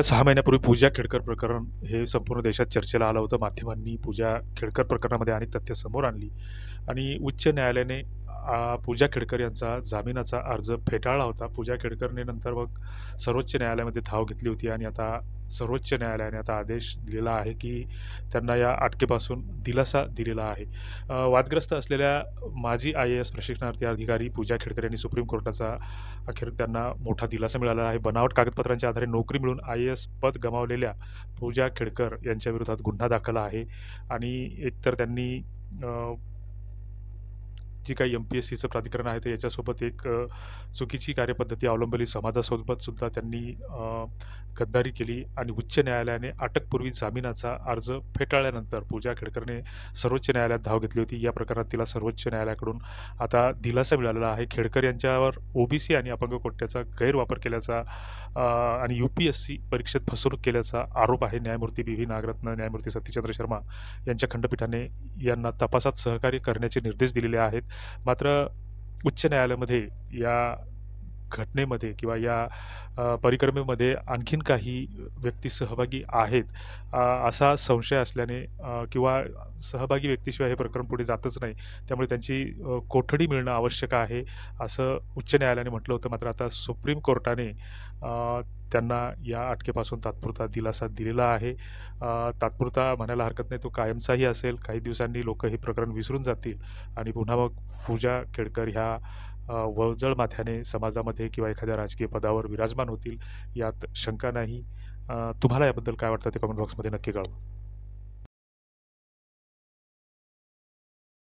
गेल्या 6 महिन्यापूर्वी पूजा खेडकर प्रकरण हे संपूर्ण देशात चर्चेला आलं होतं. माध्यमांनी पूजा खेडकर प्रकरणामध्ये अनेक तथ्य समोर आणली आणि उच्च न्यायालयाने पूजा खेडकर यांचा जामिनाचा अर्ज फेटाळला होता. पूजा खेडकरने नंतर मग सर्वोच्च न्यायालयामध्ये धाव घेतली होती आणि आता सर्वोच्च न्यायालयाने आता आदेश दिलेला आहे, की त्यांना या अटकेपासून दिलासा दिलेला आहे. वादग्रस्त असलेल्या माजी IAS प्रशिक्षणार्थी अधिकारी पूजा खेडकर यांनी सुप्रीम कोर्टाचा अखेर त्यांना मोठा दिलासा मिळाला आहे. बनावट कागदपत्रांच्या आधारे नोकरी मिळवून IAS पद गमावलेल्या पूजा खेडकर यांच्या विरोधात गुन्हा दाखल आहे आणि एकतर त्यांनी अ, जी काही MPSCचं प्राधिकरण आहे, तर याच्यासोबत एक चुकीची कार्यपद्धती अवलंबली. समाजासोबत सुद्धा त्यांनी गद्दारी केली आणि उच्च न्यायालयाने अटकपूर्वी जामिनाचा अर्ज फेटाळल्यानंतर पूजा खेडकरने सर्वोच्च न्यायालयात धाव घेतली होती. या प्रकरणात तिला सर्वोच्च न्यायालयाकडून आता दिलासा मिळालेला आहे. खेडकर यांच्यावर OBC आणि अपंग कोट्याचा गैरवापर केल्याचा आणि UPSC परीक्षेत फसवणूक केल्याचा आरोप आहे. न्यायमूर्ती BV नागरत्न, न्यायमूर्ती सतीचंद्र शर्मा यांच्या खंडपीठाने यांना तपासात सहकार्य करण्याचे निर्देश दिलेले आहेत. मात्र उच्च न्यायालयामध्ये या घटनेमध्ये किंवा या परिक्रमेमध्ये आणखीन काही व्यक्ती सहभागी आहेत असा संशय असल्याने किंवा सहभागी व्यक्तीशिवाय हे प्रकरण पुढे जातच नाही. त्यामुळे त्यांची कोठडी मिळणं आवश्यक आहे, असं उच्च न्यायालयाने म्हटलं होतं. मात्र आता सुप्रीम कोर्टाने त्यांना या अटकेपासून तात्पुरता दिलासा दिलेला आहे. तात्पुरता म्हणायला हरकत नाही, तो कायमचाही असेल. काही दिवसांनी लोकं हे प्रकरण विसरून जातील आणि पुन्हा मग पूजा खेडकर ह्या वजळ माथ्याने समाजामध्ये किंवा एखाद्या राजकीय पदावर विराजमान होतील, यात शंका नाही. तुम्हाला याबद्दल काय वाटतं ते कमेंट बॉक्समध्ये नक्की कळवा.